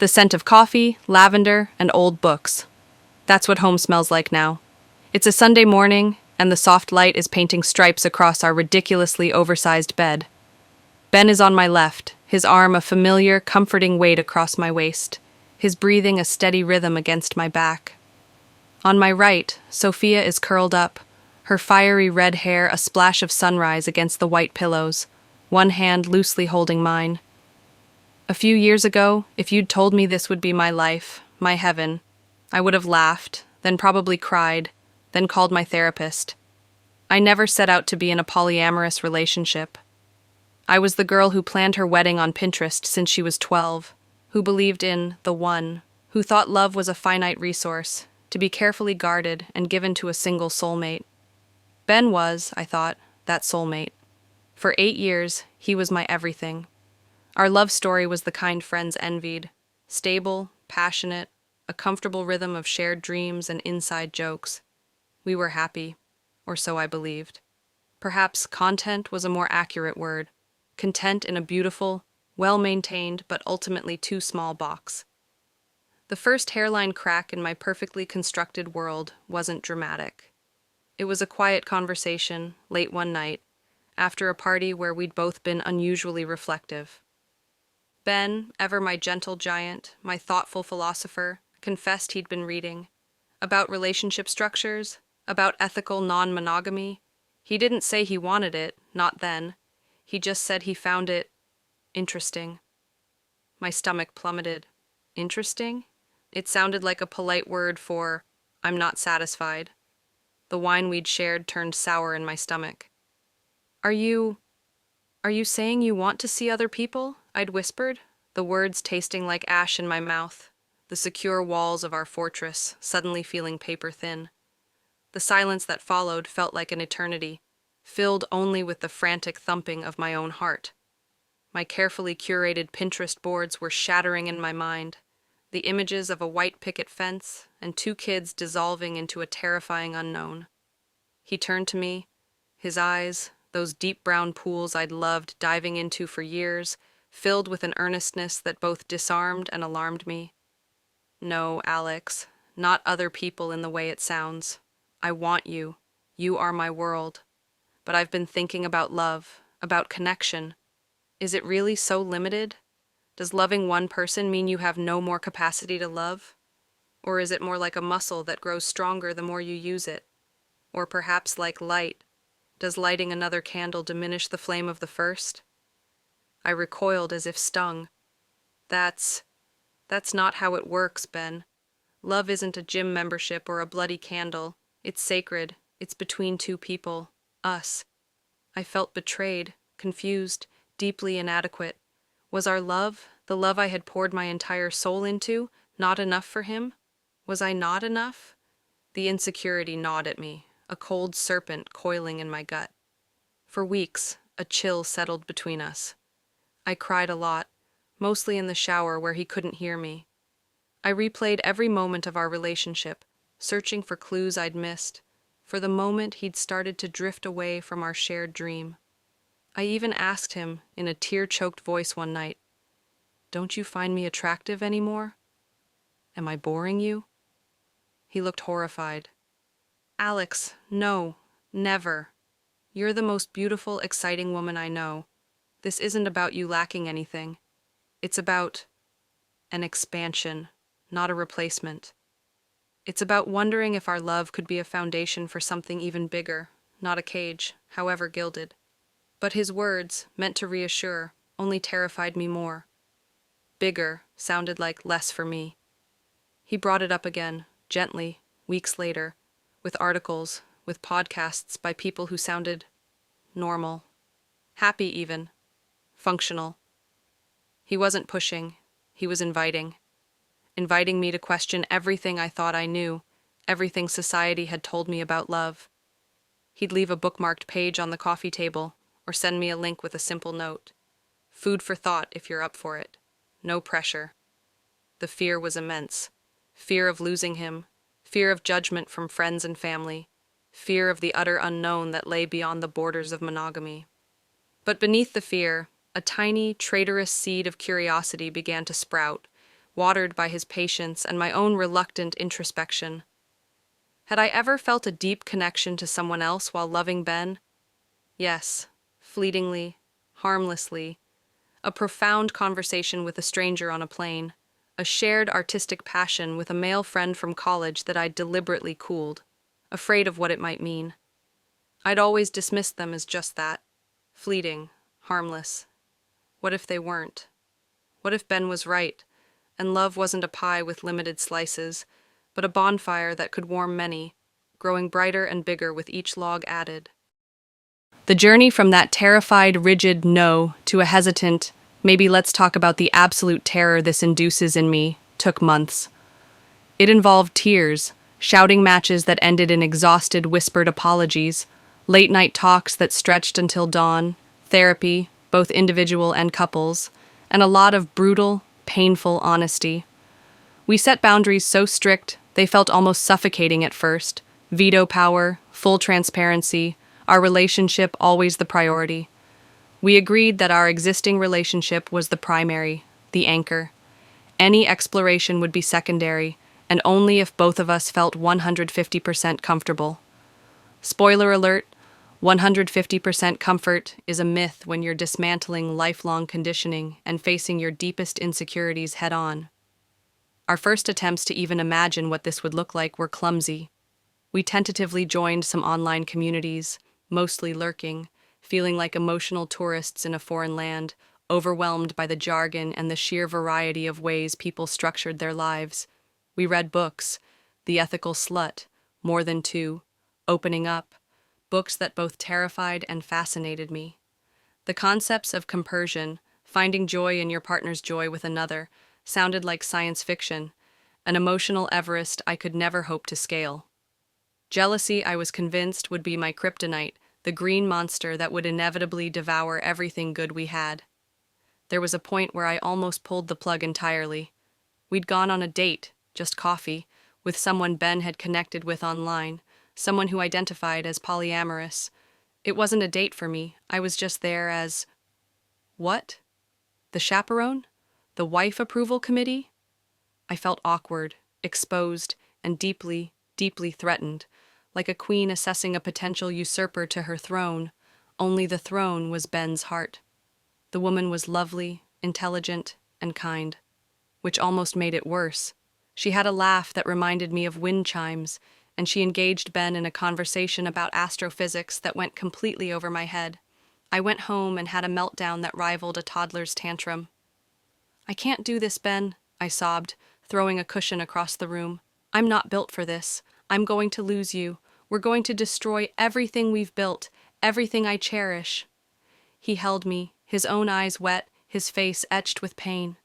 The scent of coffee, lavender, and old books. That's what home smells like now. It's a Sunday morning, and the soft light is painting stripes across our ridiculously oversized bed. Ben is on my left, his arm a familiar, comforting weight across my waist, his breathing a steady rhythm against my back. On my right, Sophia is curled up, her fiery red hair a splash of sunrise against the white pillows, one hand loosely holding mine. A few years ago, if you'd told me this would be my life, my heaven, I would have laughed, then probably cried, then called my therapist. I never set out to be in a polyamorous relationship. I was the girl who planned her wedding on Pinterest since she was 12, who believed in the one, who thought love was a finite resource, to be carefully guarded and given to a single soulmate. Ben was, I thought, that soulmate. For 8 years, he was my everything. Our love story was the kind friends envied. Stable, passionate, a comfortable rhythm of shared dreams and inside jokes. We were happy, or so I believed. Perhaps content was a more accurate word. Content in a beautiful, well-maintained, but ultimately too small box. The first hairline crack in my perfectly constructed world wasn't dramatic. It was a quiet conversation, late one night, after a party where we'd both been unusually reflective. Ben, ever my gentle giant, my thoughtful philosopher, confessed he'd been reading. About relationship structures, about ethical non-monogamy. He didn't say he wanted it, not then. He just said he found it interesting. My stomach plummeted. Interesting? It sounded like a polite word for, I'm not satisfied. The wine we'd shared turned sour in my stomach. Are you saying you want to see other people? I'd whispered, the words tasting like ash in my mouth, the secure walls of our fortress suddenly feeling paper thin. The silence that followed felt like an eternity, filled only with the frantic thumping of my own heart. My carefully curated Pinterest boards were shattering in my mind, the images of a white picket fence and 2 kids dissolving into a terrifying unknown. He turned to me, his eyes, those deep brown pools I'd loved diving into for years, filled with an earnestness that both disarmed and alarmed me. No, Alex, not other people in the way it sounds. I want you. You are my world. But I've been thinking about love, about connection. Is it really so limited? Does loving one person mean you have no more capacity to love? Or is it more like a muscle that grows stronger the more you use it? Or perhaps like light, does lighting another candle diminish the flame of the first? I recoiled as if stung. That's not how it works, Ben. Love isn't a gym membership or a bloody candle. It's sacred. It's between 2 people. Us. I felt betrayed, confused, deeply inadequate. Was our love, the love I had poured my entire soul into, not enough for him? Was I not enough? The insecurity gnawed at me, a cold serpent coiling in my gut. For weeks, a chill settled between us. I cried a lot, mostly in the shower where he couldn't hear me. I replayed every moment of our relationship, searching for clues I'd missed, for the moment he'd started to drift away from our shared dream. I even asked him, in a tear-choked voice one night, "Don't you find me attractive anymore? Am I boring you?" He looked horrified. "Alex, no, never. You're the most beautiful, exciting woman I know. This isn't about you lacking anything. It's about an expansion, not a replacement. It's about wondering if our love could be a foundation for something even bigger, not a cage, however gilded." But his words, meant to reassure, only terrified me more. Bigger sounded like less for me. He brought it up again, gently, weeks later, with articles, with podcasts by people who sounded normal, happy even, functional. He wasn't pushing, he was inviting me to question everything I thought I knew, everything society had told me about love. He'd leave a bookmarked page on the coffee table, or send me a link with a simple note. Food for thought if you're up for it. No pressure. The fear was immense. Fear of losing him, fear of judgment from friends and family, fear of the utter unknown that lay beyond the borders of monogamy. But beneath the fear, a tiny, traitorous seed of curiosity began to sprout, watered by his patience and my own reluctant introspection. Had I ever felt a deep connection to someone else while loving Ben? Yes, fleetingly, harmlessly. A profound conversation with a stranger on a plane. A shared artistic passion with a male friend from college that I'd deliberately cooled, afraid of what it might mean. I'd always dismissed them as just that. Fleeting, harmless. What if they weren't? What if Ben was right, and love wasn't a pie with limited slices, but a bonfire that could warm many, growing brighter and bigger with each log added? The journey from that terrified, rigid no to a hesitant, maybe let's talk about the absolute terror this induces in me, took months. It involved tears, shouting matches that ended in exhausted, whispered apologies, late night talks that stretched until dawn, therapy, both individual and couples, and a lot of brutal, painful honesty. We set boundaries so strict they felt almost suffocating at first. Veto power, full transparency, our relationship always the priority. We agreed that our existing relationship was the primary, the anchor. Any exploration would be secondary, and only if both of us felt 150% comfortable. Spoiler alert, 150% comfort is a myth when you're dismantling lifelong conditioning and facing your deepest insecurities head-on. Our first attempts to even imagine what this would look like were clumsy. We tentatively joined some online communities, mostly lurking, feeling like emotional tourists in a foreign land, overwhelmed by the jargon and the sheer variety of ways people structured their lives. We read books, The Ethical Slut, More Than Two, Opening Up, books that both terrified and fascinated me. The concepts of compersion, finding joy in your partner's joy with another, sounded like science fiction, an emotional Everest I could never hope to scale. Jealousy, I was convinced, would be my kryptonite, the green monster that would inevitably devour everything good we had. There was a point where I almost pulled the plug entirely. We'd gone on a date, just coffee, with someone Ben had connected with online, someone who identified as polyamorous. It wasn't a date for me, I was just there as... What? The chaperone? The wife approval committee? I felt awkward, exposed, and deeply, deeply threatened, like a queen assessing a potential usurper to her throne, only the throne was Ben's heart. The woman was lovely, intelligent, and kind, which almost made it worse. She had a laugh that reminded me of wind chimes, and she engaged Ben in a conversation about astrophysics that went completely over my head. I went home and had a meltdown that rivaled a toddler's tantrum. "I can't do this, Ben," I sobbed, throwing a cushion across the room. "I'm not built for this. I'm going to lose you. We're going to destroy everything we've built, everything I cherish." He held me, his own eyes wet, his face etched with pain.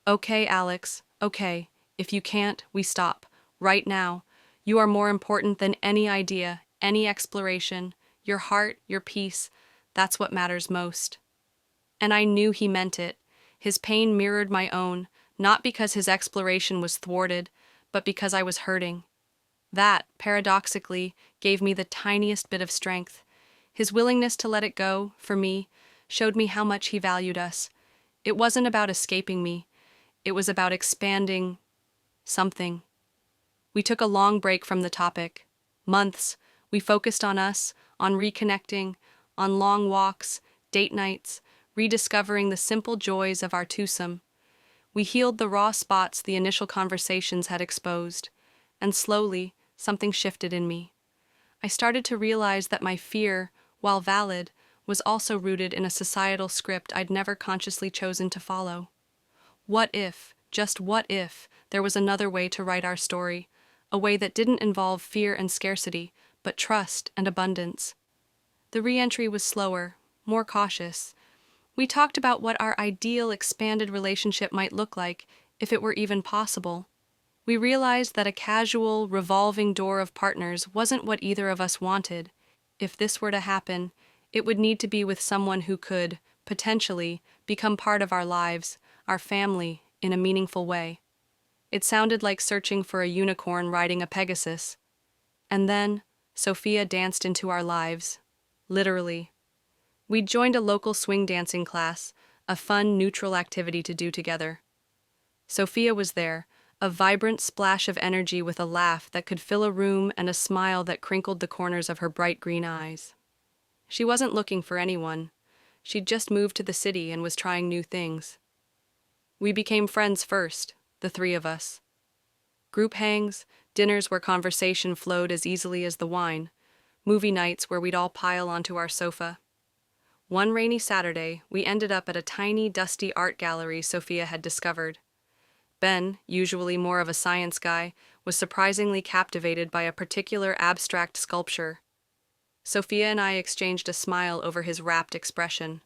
"Okay, Alex, okay. If you can't, we stop. Right now. You are more important than any idea, any exploration. Your heart, your peace, that's what matters most." And I knew he meant it. His pain mirrored my own, not because his exploration was thwarted, but because I was hurting. That, paradoxically, gave me the tiniest bit of strength. His willingness to let it go, for me, showed me how much he valued us. It wasn't about escaping me. It was about expanding something. We took a long break from the topic. Months. We focused on us, on reconnecting, on long walks, date nights, rediscovering the simple joys of our twosome. We healed the raw spots the initial conversations had exposed, and slowly, something shifted in me. I started to realize that my fear, while valid, was also rooted in a societal script I'd never consciously chosen to follow. What if, just what if, there was another way to write our story, a way that didn't involve fear and scarcity, but trust and abundance? The re-entry was slower, more cautious. We talked about what our ideal expanded relationship might look like, if it were even possible. We realized that a casual, revolving door of partners wasn't what either of us wanted. If this were to happen, it would need to be with someone who could, potentially, become part of our lives, our family, in a meaningful way. It sounded like searching for a unicorn riding a Pegasus. And then, Sophia danced into our lives. Literally. We'd joined a local swing dancing class, a fun, neutral activity to do together. Sophia was there, a vibrant splash of energy with a laugh that could fill a room and a smile that crinkled the corners of her bright green eyes. She wasn't looking for anyone. She'd just moved to the city and was trying new things. We became friends first, the three of us. Group hangs, dinners where conversation flowed as easily as the wine, movie nights where we'd all pile onto our sofa. One rainy Saturday, we ended up at a tiny, dusty art gallery Sophia had discovered. Ben, usually more of a science guy, was surprisingly captivated by a particular abstract sculpture. Sophia and I exchanged a smile over his rapt expression.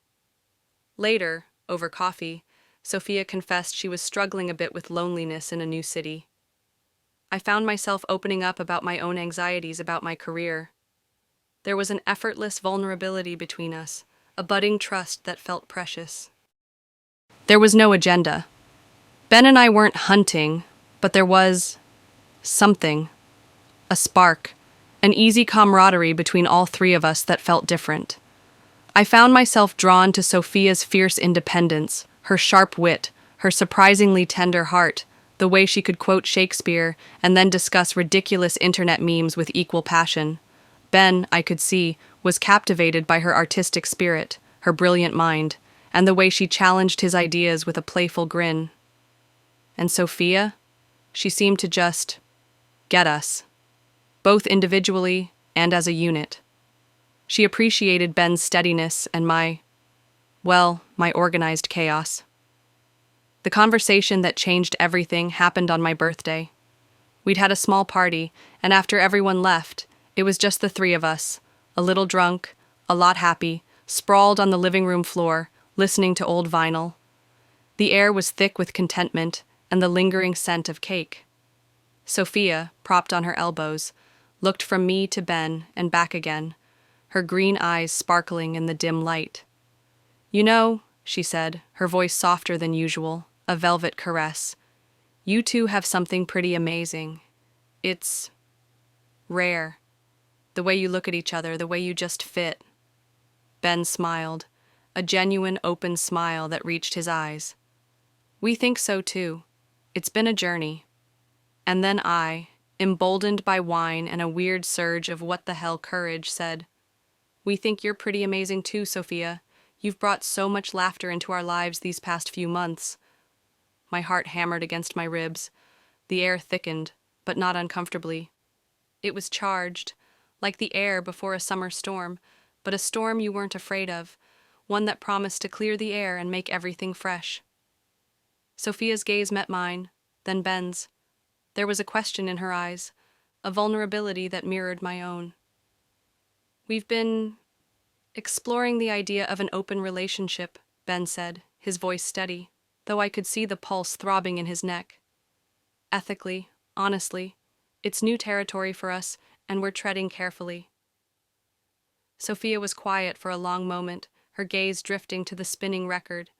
Later, over coffee, Sophia confessed she was struggling a bit with loneliness in a new city. I found myself opening up about my own anxieties about my career. There was an effortless vulnerability between us, a budding trust that felt precious. There was no agenda. Ben and I weren't hunting, but there was something, a spark, an easy camaraderie between all three of us that felt different. I found myself drawn to Sophia's fierce independence, her sharp wit, her surprisingly tender heart, the way she could quote Shakespeare and then discuss ridiculous internet memes with equal passion. Ben, I could see, was captivated by her artistic spirit, her brilliant mind, and the way she challenged his ideas with a playful grin. And Sophia? She seemed to just get us, both individually and as a unit. She appreciated Ben's steadiness and my organized chaos. The conversation that changed everything happened on my birthday. We'd had a small party, and after everyone left, it was just the three of us, a little drunk, a lot happy, sprawled on the living room floor, listening to old vinyl. The air was thick with contentment and the lingering scent of cake. Sophia, propped on her elbows, looked from me to Ben and back again, her green eyes sparkling in the dim light. "You know," she said, her voice softer than usual, a velvet caress, "you two have something pretty amazing. It's rare. The way you look at each other, the way you just fit." Ben smiled, a genuine open smile that reached his eyes. "We think so too. It's been a journey." And then I, emboldened by wine and a weird surge of what the hell courage, said, "We think you're pretty amazing too, Sophia. You've brought so much laughter into our lives these past few months." My heart hammered against my ribs. The air thickened, but not uncomfortably. It was charged, like the air before a summer storm, but a storm you weren't afraid of, one that promised to clear the air and make everything fresh. Sophia's gaze met mine, then Ben's. There was a question in her eyes, a vulnerability that mirrored my own. "We've been exploring the idea of an open relationship," Ben said, his voice steady, though I could see the pulse throbbing in his neck. "Ethically, honestly, it's new territory for us, and we're treading carefully." Sophia was quiet for a long moment, her gaze drifting to the spinning record.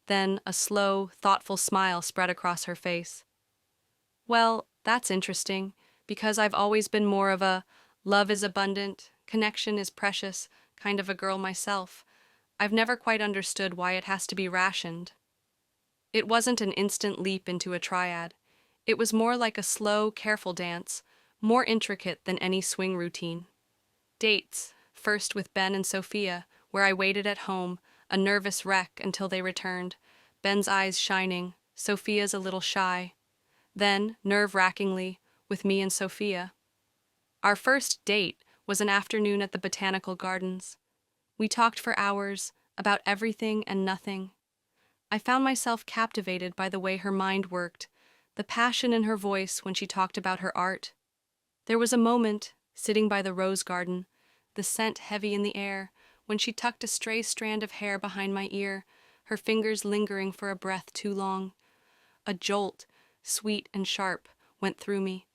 Then a slow, thoughtful smile spread across her face. "Well, that's interesting, because I've always been more of a love is abundant, connection is precious kind of a girl myself. I've never quite understood why it has to be rationed." It wasn't an instant leap into a triad. It was more like a slow, careful dance, more intricate than any swing routine. Dates, first with Ben and Sophia, where I waited at home, a nervous wreck until they returned, Ben's eyes shining, Sophia's a little shy. Then, nerve-wrackingly, with me and Sophia. Our first date was an afternoon at the Botanical Gardens. We talked for hours, about everything and nothing. I found myself captivated by the way her mind worked, the passion in her voice when she talked about her art. There was a moment, sitting by the rose garden, the scent heavy in the air, when she tucked a stray strand of hair behind my ear, her fingers lingering for a breath too long. A jolt, sweet and sharp, went through me.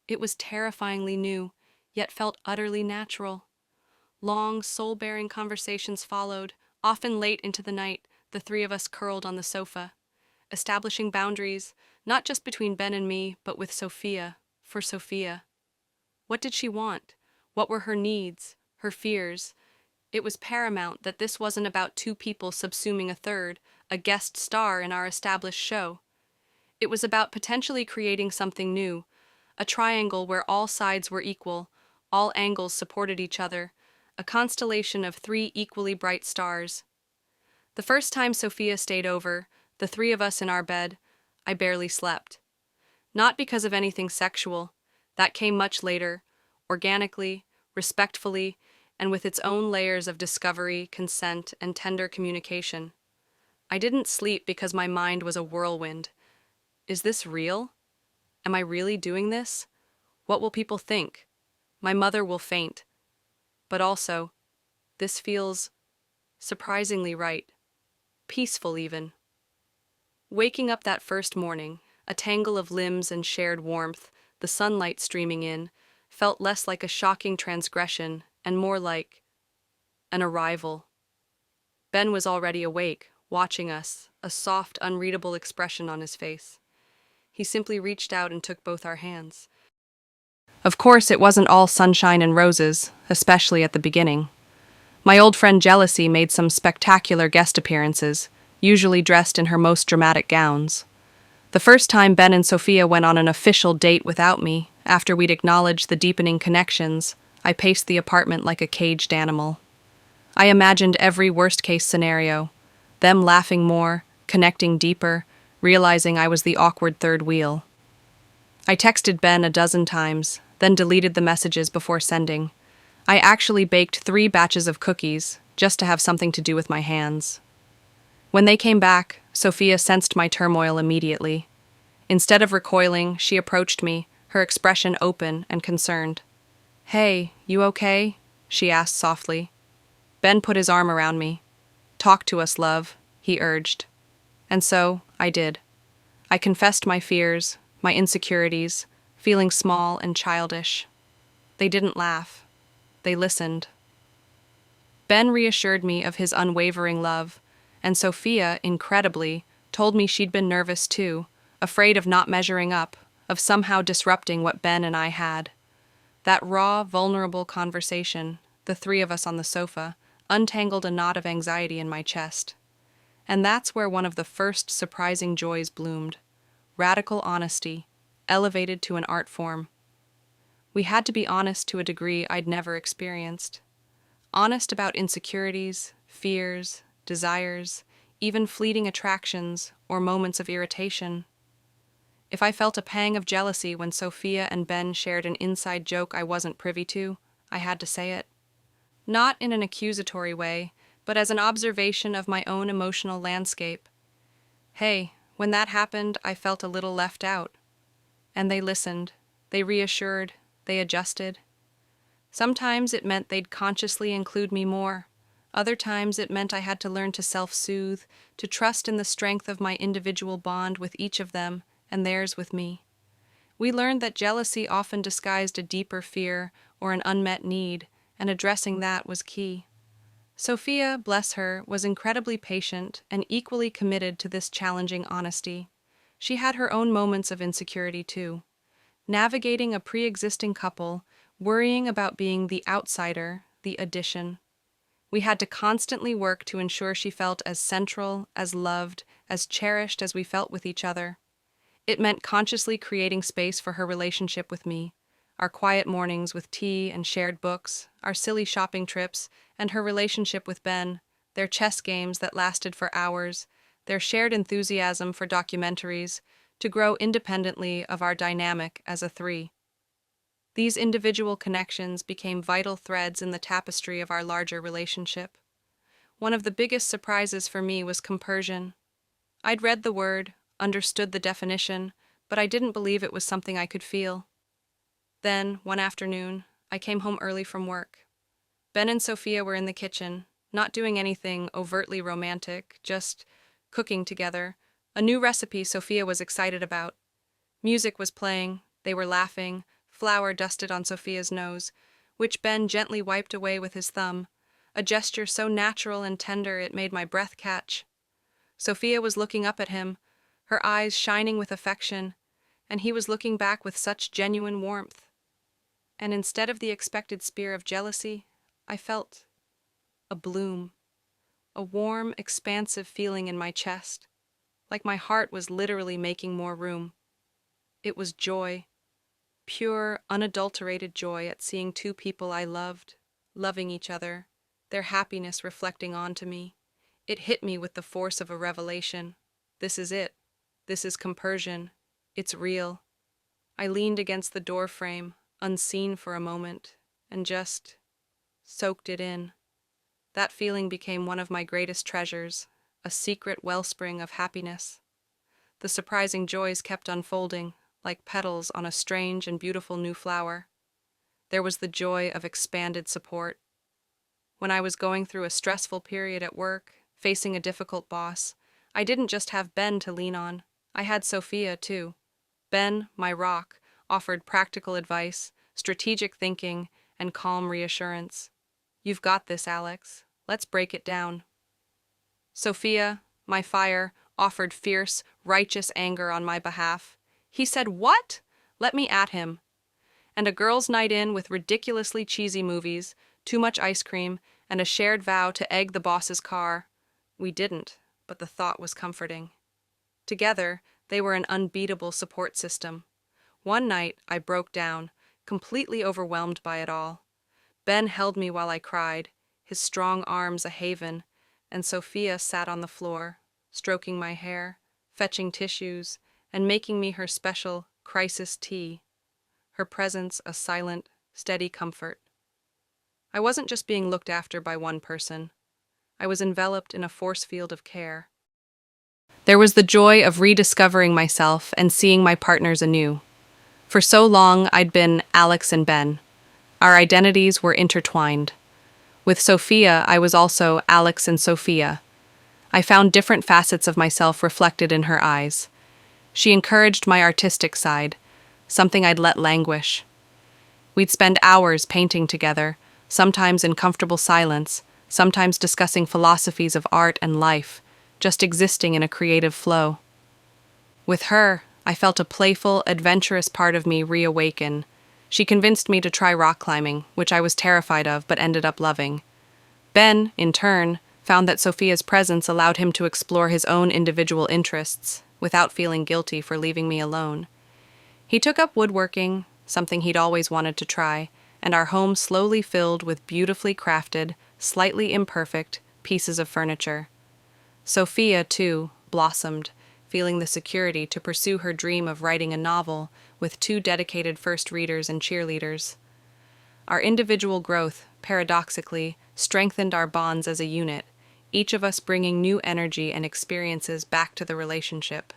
It was terrifyingly new, yet felt utterly natural. Long, soul-bearing conversations followed, often late into the night, the three of us curled on the sofa, establishing boundaries, not just between Ben and me, but with Sophia, for Sophia. What did she want? What were her needs, her fears? It was paramount that this wasn't about two people subsuming a third, a guest star in our established show. It was about potentially creating something new, a triangle where all sides were equal, all angles supported each other, a constellation of three equally bright stars. The first time Sophia stayed over, the three of us in our bed, I barely slept. Not because of anything sexual. That came much later, organically, respectfully, and with its own layers of discovery, consent, and tender communication. I didn't sleep because my mind was a whirlwind. Is this real? Am I really doing this? What will people think? My mother will faint. But also, this feels surprisingly right. Peaceful, even. Waking up that first morning, a tangle of limbs and shared warmth, the sunlight streaming in, felt less like a shocking transgression and more like an arrival. Ben was already awake, watching us, a soft, unreadable expression on his face. He simply reached out and took both our hands. Of course, it wasn't all sunshine and roses, especially at the beginning. My old friend Jealousy made some spectacular guest appearances, usually dressed in her most dramatic gowns. The first time Ben and Sophia went on an official date without me, after we'd acknowledged the deepening connections, I paced the apartment like a caged animal. I imagined every worst-case scenario, them laughing more, connecting deeper, realizing I was the awkward third wheel. I texted Ben a dozen times, then deleted the messages before sending. I actually baked 3 batches of cookies, just to have something to do with my hands. When they came back, Sophia sensed my turmoil immediately. Instead of recoiling, she approached me, her expression open and concerned. "Hey, you okay?" she asked softly. Ben put his arm around me. "Talk to us, love," he urged. And so, I did. I confessed my fears, my insecurities, feeling small and childish. They didn't laugh. They listened. Ben reassured me of his unwavering love, and Sophia, incredibly, told me she'd been nervous too, afraid of not measuring up, of somehow disrupting what Ben and I had. That raw, vulnerable conversation, the 3 of us on the sofa, untangled a knot of anxiety in my chest. And that's where one of the first surprising joys bloomed. Radical honesty, elevated to an art form. We had to be honest to a degree I'd never experienced. Honest about insecurities, fears, desires, even fleeting attractions or moments of irritation. If I felt a pang of jealousy when Sophia and Ben shared an inside joke I wasn't privy to, I had to say it. Not in an accusatory way, but as an observation of my own emotional landscape. Hey, when that happened, I felt a little left out. And they listened, they reassured, they adjusted. Sometimes it meant they'd consciously include me more. Other times it meant I had to learn to self-soothe, to trust in the strength of my individual bond with each of them and theirs with me. We learned that jealousy often disguised a deeper fear or an unmet need, and addressing that was key. Sophia, bless her, was incredibly patient and equally committed to this challenging honesty. She had her own moments of insecurity too. Navigating a pre-existing couple, worrying about being the outsider, the addition. We had to constantly work to ensure she felt as central, as loved, as cherished as we felt with each other. It meant consciously creating space for her relationship with me, our quiet mornings with tea and shared books, our silly shopping trips, and her relationship with Ben, their chess games that lasted for hours, their shared enthusiasm for documentaries, to grow independently of our dynamic as a 3. These individual connections became vital threads in the tapestry of our larger relationship. One of the biggest surprises for me was compersion. I'd read the word, understood the definition, but I didn't believe it was something I could feel. Then, one afternoon, I came home early from work. Ben and Sophia were in the kitchen, not doing anything overtly romantic, just cooking together, a new recipe Sophia was excited about. Music was playing, they were laughing, flour dusted on Sophia's nose, which Ben gently wiped away with his thumb, a gesture so natural and tender it made my breath catch. Sophia was looking up at him, her eyes shining with affection, and he was looking back with such genuine warmth. And instead of the expected spear of jealousy, I felt a bloom, a warm, expansive feeling in my chest. like my heart was literally making more room. It was joy, pure, unadulterated joy at seeing two people I loved, loving each other, their happiness reflecting onto me. It hit me with the force of a revelation. This is it. This is compersion. It's real. I leaned against the doorframe, unseen for a moment, and just soaked it in. That feeling became one of my greatest treasures, a secret wellspring of happiness. The surprising joys kept unfolding, like petals on a strange and beautiful new flower. There was the joy of expanded support. When I was going through a stressful period at work, facing a difficult boss, I didn't just have Ben to lean on. I had Sophia, too. Ben, my rock, offered practical advice, strategic thinking, and calm reassurance. "You've got this, Alex. Let's break it down." Sophia, my fire, offered fierce, righteous anger on my behalf. "He said what? Let me at him." And a girls' night in with ridiculously cheesy movies, too much ice cream, and a shared vow to egg the boss's car. We didn't, but the thought was comforting. Together, they were an unbeatable support system. One night, I broke down, completely overwhelmed by it all. Ben held me while I cried, his strong arms a haven, and Sophia sat on the floor, stroking my hair, fetching tissues, and making me her special crisis tea. Her presence a silent, steady comfort. I wasn't just being looked after by one person. I was enveloped in a force field of care. There was the joy of rediscovering myself and seeing my partners anew. For so long, I'd been Alex and Ben. Our identities were intertwined. With Sophia, I was also Alex and Sophia. I found different facets of myself reflected in her eyes. She encouraged my artistic side, something I'd let languish. We'd spend hours painting together, sometimes in comfortable silence, sometimes discussing philosophies of art and life, just existing in a creative flow. With her, I felt a playful, adventurous part of me reawaken. She convinced me to try rock climbing, which I was terrified of but ended up loving. Ben, in turn, found that Sophia's presence allowed him to explore his own individual interests, without feeling guilty for leaving me alone. He took up woodworking, something he'd always wanted to try, and our home slowly filled with beautifully crafted, slightly imperfect pieces of furniture. Sophia, too, blossomed, feeling the security to pursue her dream of writing a novel with 2 dedicated first readers and cheerleaders. Our individual growth, paradoxically, strengthened our bonds as a unit, each of us bringing new energy and experiences back to the relationship.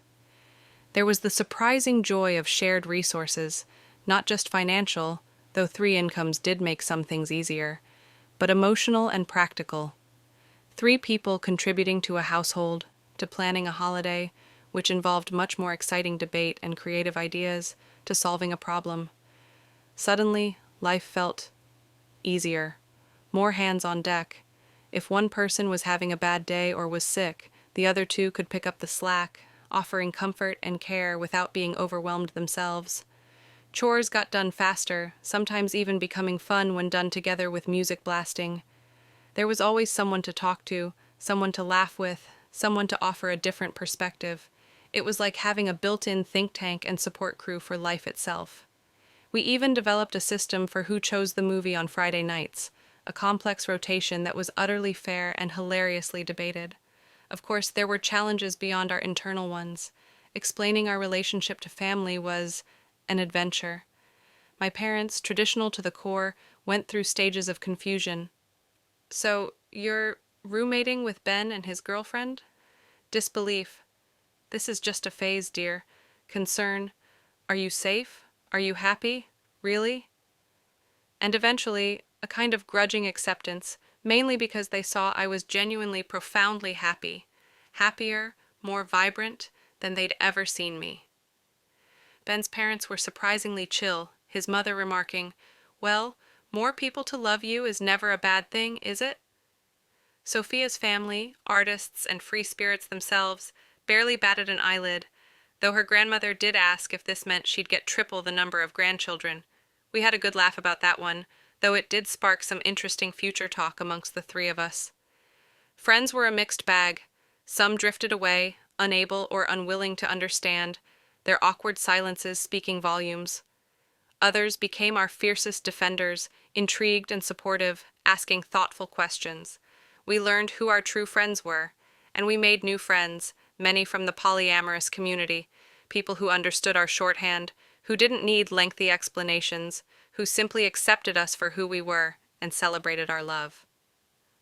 There was the surprising joy of shared resources, not just financial, though 3 incomes did make some things easier, but emotional and practical. 3 people contributing to a household, to planning a holiday, which involved much more exciting debate and creative ideas, to solving a problem. Suddenly, life felt easier, more hands on deck. If one person was having a bad day or was sick, the other 2 could pick up the slack, offering comfort and care without being overwhelmed themselves. Chores got done faster, sometimes even becoming fun when done together with music blasting. There was always someone to talk to, someone to laugh with, someone to offer a different perspective. It was like having a built-in think tank and support crew for life itself. We even developed a system for who chose the movie on Friday nights, a complex rotation that was utterly fair and hilariously debated. Of course, there were challenges beyond our internal ones. Explaining our relationship to family was an adventure. My parents, traditional to the core, went through stages of confusion. "So, you're roommating with Ben and his girlfriend?" Disbelief. "This is just a phase, dear." Concern. "Are you safe? Are you happy? Really?" And eventually, a kind of grudging acceptance, mainly because they saw I was genuinely profoundly happy. Happier, more vibrant than they'd ever seen me. Ben's parents were surprisingly chill, his mother remarking, "Well, more people to love you is never a bad thing, is it?" Sophia's family, artists and free spirits themselves, barely batted an eyelid, though her grandmother did ask if this meant she'd get triple the number of grandchildren. We had a good laugh about that one, though it did spark some interesting future talk amongst the 3 of us. Friends were a mixed bag. Some drifted away, unable or unwilling to understand, their awkward silences speaking volumes. Others became our fiercest defenders, intrigued and supportive, asking thoughtful questions. We learned who our true friends were, and we made new friends, many from the polyamorous community, people who understood our shorthand, who didn't need lengthy explanations, who simply accepted us for who we were and celebrated our love.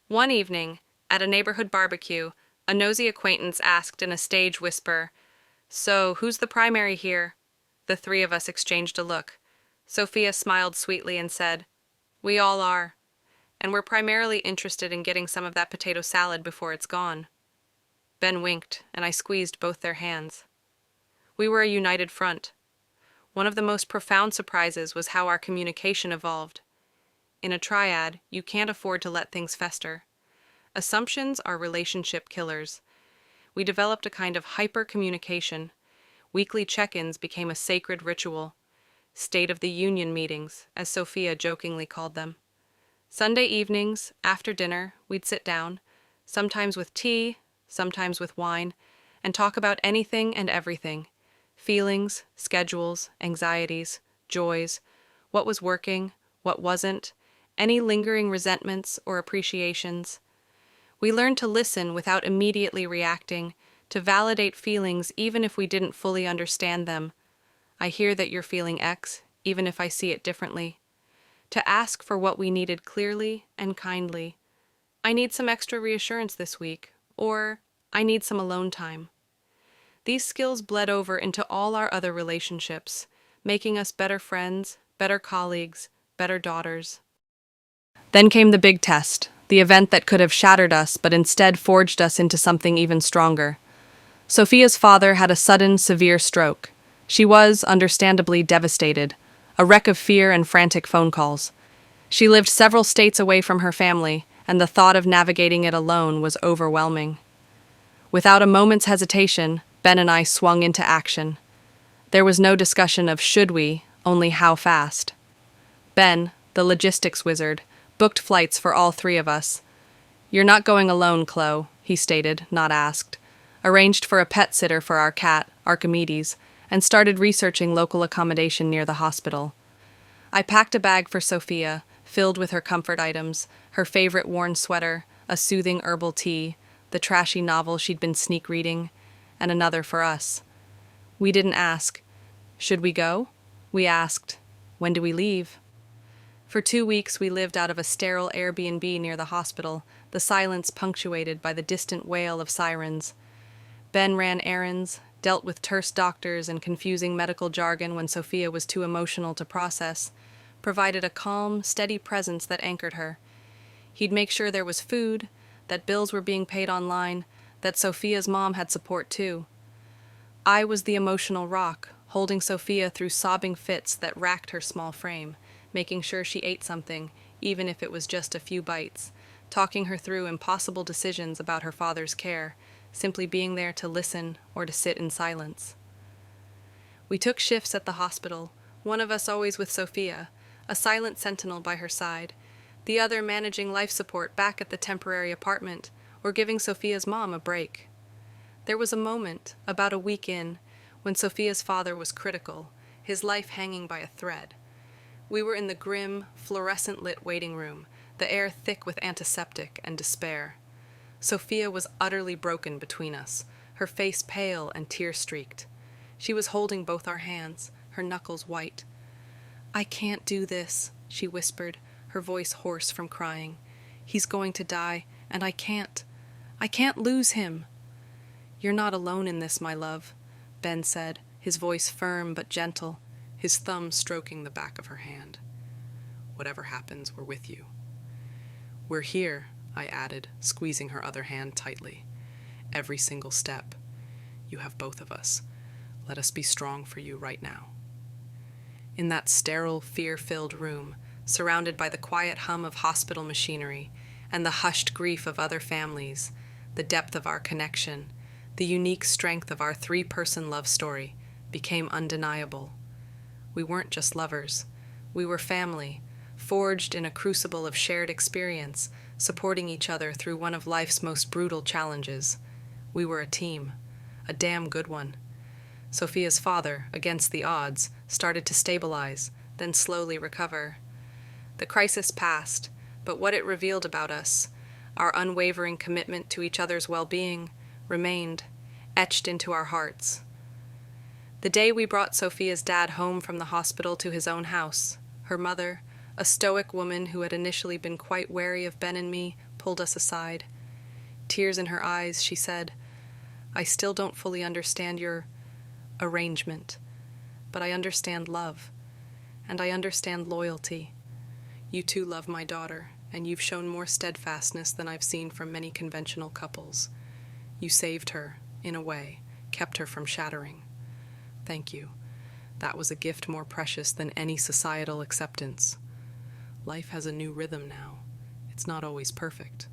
One evening, at a neighborhood barbecue, a nosy acquaintance asked in a stage whisper, "So, who's the primary here?" The three of us exchanged a look. Sophia smiled sweetly and said, "We all are, and we're primarily interested in getting some of that potato salad before it's gone." Ben winked, and I squeezed both their hands. We were a united front. One of the most profound surprises was how our communication evolved. In a triad, you can't afford to let things fester. Assumptions are relationship killers. We developed a kind of hyper-communication. Weekly check-ins became a sacred ritual. State of the Union meetings, as Sophia jokingly called them. Sunday evenings, after dinner, we'd sit down, sometimes with tea, sometimes with wine, and talk about anything and everything. Feelings, schedules, anxieties, joys, what was working, what wasn't, any lingering resentments or appreciations. We learned to listen without immediately reacting, to validate feelings even if we didn't fully understand them. I hear that you're feeling X, even if I see it differently. To ask for what we needed clearly and kindly. I need some extra reassurance this week, or I need some alone time. These skills bled over into all our other relationships, making us better friends, better colleagues, better daughters. Then came the big test, the event that could have shattered us but instead forged us into something even stronger. Sophia's father had a sudden, severe stroke. She was, understandably, devastated, a wreck of fear and frantic phone calls. She lived several states away from her family, and the thought of navigating it alone was overwhelming. Without a moment's hesitation, Ben and I swung into action. There was no discussion of should we, only how fast. Ben, the logistics wizard, booked flights for all three of us. "You're not going alone, Chloe," he stated, not asked. Arranged for a pet sitter for our cat, Archimedes, and started researching local accommodation near the hospital. I packed a bag for Sophia, filled with her comfort items, her favorite worn sweater, a soothing herbal tea, the trashy novel she'd been sneak reading, and another for us. We didn't ask, "Should we go?" We asked, "When do we leave?" For 2 weeks we lived out of a sterile Airbnb near the hospital, the silence punctuated by the distant wail of sirens. Ben ran errands, dealt with terse doctors and confusing medical jargon when Sophia was too emotional to process, provided a calm, steady presence that anchored her. He'd make sure there was food, that bills were being paid online, that Sophia's mom had support too. I was the emotional rock, holding Sophia through sobbing fits that racked her small frame, making sure she ate something, even if it was just a few bites, talking her through impossible decisions about her father's care, simply being there to listen or to sit in silence. We took shifts at the hospital, one of us always with Sophia, a silent sentinel by her side, the other managing life support back at the temporary apartment, or giving Sophia's mom a break. There was a moment, about a week in, when Sophia's father was critical, his life hanging by a thread. We were in the grim, fluorescent-lit waiting room, the air thick with antiseptic and despair. Sophia was utterly broken between us, her face pale and tear-streaked. She was holding both our hands, her knuckles white. "I can't do this," she whispered, her voice hoarse from crying. "He's going to die, and I can't lose him." "You're not alone in this, my love," Ben said, his voice firm but gentle, his thumb stroking the back of her hand. "Whatever happens, we're with you." "We're here," I added, squeezing her other hand tightly. "Every single step. You have both of us. Let us be strong for you right now." In that sterile, fear-filled room, surrounded by the quiet hum of hospital machinery and the hushed grief of other families, the depth of our connection, the unique strength of our three-person love story, became undeniable. We weren't just lovers. We were family, forged in a crucible of shared experience, supporting each other through one of life's most brutal challenges. We were a a damn good one. Sophia's father, against the odds, started to stabilize, then slowly recover. The crisis passed, but what it revealed about us, our unwavering commitment to each other's well-being, remained, etched into our hearts. The day we brought Sophia's dad home from the hospital to his own house, her mother, a stoic woman who had initially been quite wary of Ben and me, pulled us aside. Tears in her eyes, she said, "I still don't fully understand your arrangement, but I understand love, and I understand loyalty. You too love my daughter, and you've shown more steadfastness than I've seen from many conventional couples. You saved her, in a way, kept her from shattering. Thank you. That was a gift more precious than any societal acceptance. Life has a new rhythm now. It's not always perfect.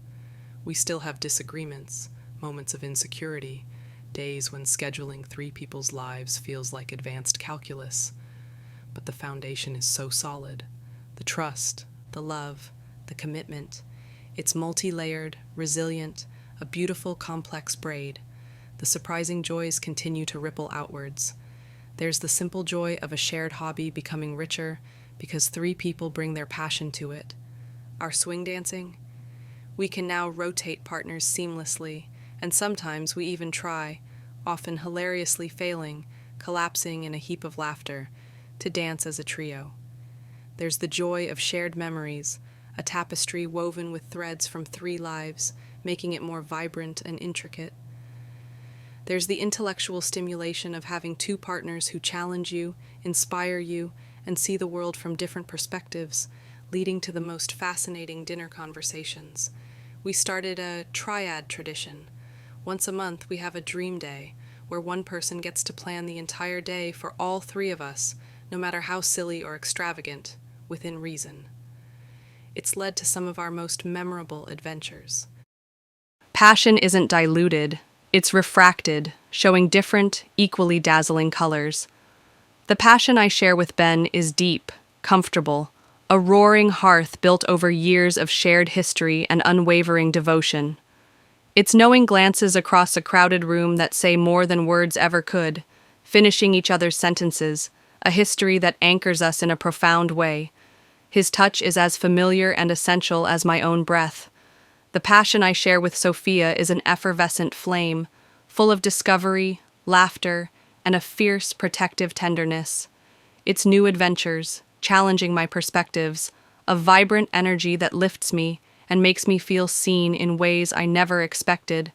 We still have disagreements, moments of insecurity, days when scheduling 3 people's lives feels like advanced calculus. But the foundation is so solid. The trust, the love, the commitment. It's multi-layered, resilient, a beautiful, complex braid. The surprising joys continue to ripple outwards. There's the simple joy of a shared hobby becoming richer because 3 people bring their passion to it. Our swing dancing? We can now rotate partners seamlessly, and sometimes we even try, often hilariously failing, collapsing in a heap of laughter, to dance as a trio. There's the joy of shared memories, a tapestry woven with threads from 3 lives, making it more vibrant and intricate. There's the intellectual stimulation of having 2 partners who challenge you, inspire you, and see the world from different perspectives, leading to the most fascinating dinner conversations. We started a triad tradition. Once a month, we have a dream day, where one person gets to plan the entire day for all 3 of us, no matter how silly or extravagant, within reason. It's led to some of our most memorable adventures. Passion isn't diluted, it's refracted, showing different, equally dazzling colors. The passion I share with Ben is deep, comfortable, a roaring hearth built over years of shared history and unwavering devotion. It's knowing glances across a crowded room that say more than words ever could, finishing each other's sentences, a history that anchors us in a profound way. His touch is as familiar and essential as my own breath. The passion I share with Sophia is an effervescent flame, full of discovery, laughter, and a fierce, protective tenderness. It's new adventures, challenging my perspectives, a vibrant energy that lifts me and makes me feel seen in ways I never expected.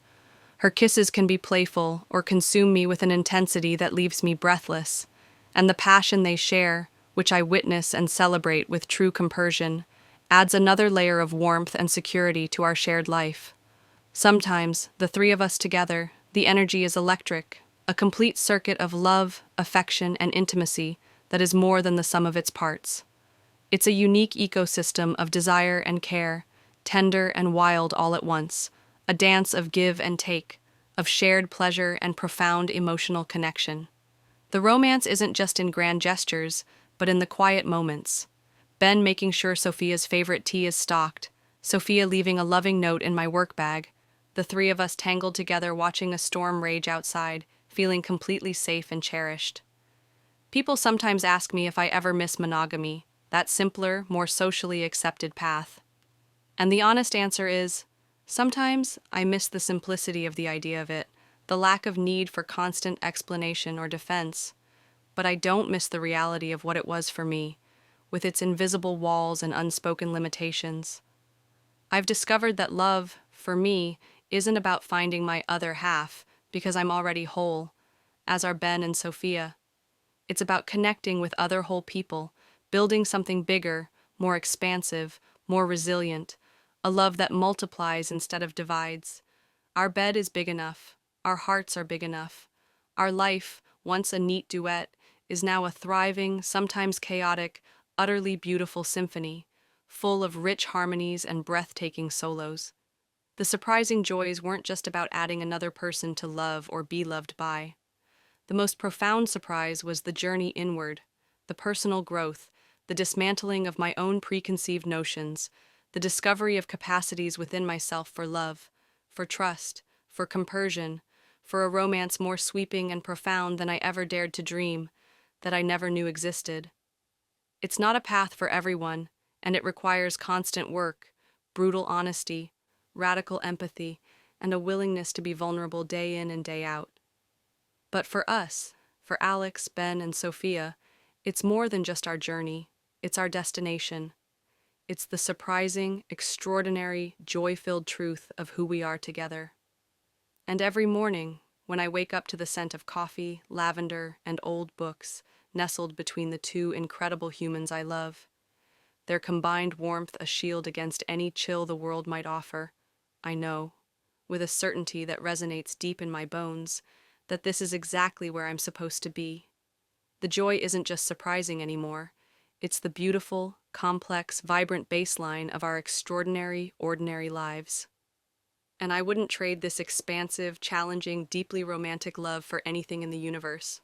Her kisses can be playful or consume me with an intensity that leaves me breathless, and the passion they share, which I witness and celebrate with true compersion, adds another layer of warmth and security to our shared life. Sometimes, the 3 of us together, the energy is electric, a complete circuit of love, affection, and intimacy that is more than the sum of its parts. It's a unique ecosystem of desire and care, tender and wild all at once, a dance of give and take, of shared pleasure and profound emotional connection. The romance isn't just in grand gestures, but in the quiet moments. Ben making sure Sophia's favorite tea is stocked, Sophia leaving a loving note in my work bag, the 3 of us tangled together watching a storm rage outside, feeling completely safe and cherished. People sometimes ask me if I ever miss monogamy, that simpler, more socially accepted path. And the honest answer is, sometimes I miss the simplicity of the idea of it, the lack of need for constant explanation or defense. But I don't miss the reality of what it was for me, with its invisible walls and unspoken limitations. I've discovered that love, for me, isn't about finding my other half, because I'm already whole, as are Ben and Sophia. It's about connecting with other whole people, building something bigger, more expansive, more resilient, a love that multiplies instead of divides. Our bed is big enough, our hearts are big enough. Our life, once a neat duet, is now a thriving, sometimes chaotic, utterly beautiful symphony, full of rich harmonies and breathtaking solos. The surprising joys weren't just about adding another person to love or be loved by. The most profound surprise was the journey inward, the personal growth, the dismantling of my own preconceived notions, the discovery of capacities within myself for love, for trust, for compersion, for a romance more sweeping and profound than I ever dared to dream, that I never knew existed. It's not a path for everyone, and it requires constant work, brutal honesty, radical empathy, and a willingness to be vulnerable day in and day out. But for us, for Alex, Ben, and Sophia, it's more than just our journey, it's our destination. It's the surprising, extraordinary, joy-filled truth of who we are together. And every morning, when I wake up to the scent of coffee, lavender, and old books, nestled between the two incredible humans I love, their combined warmth a shield against any chill the world might offer, I know, with a certainty that resonates deep in my bones, that this is exactly where I'm supposed to be. The joy isn't just surprising anymore. It's the beautiful, complex, vibrant baseline of our extraordinary, ordinary lives. And I wouldn't trade this expansive, challenging, deeply romantic love for anything in the universe.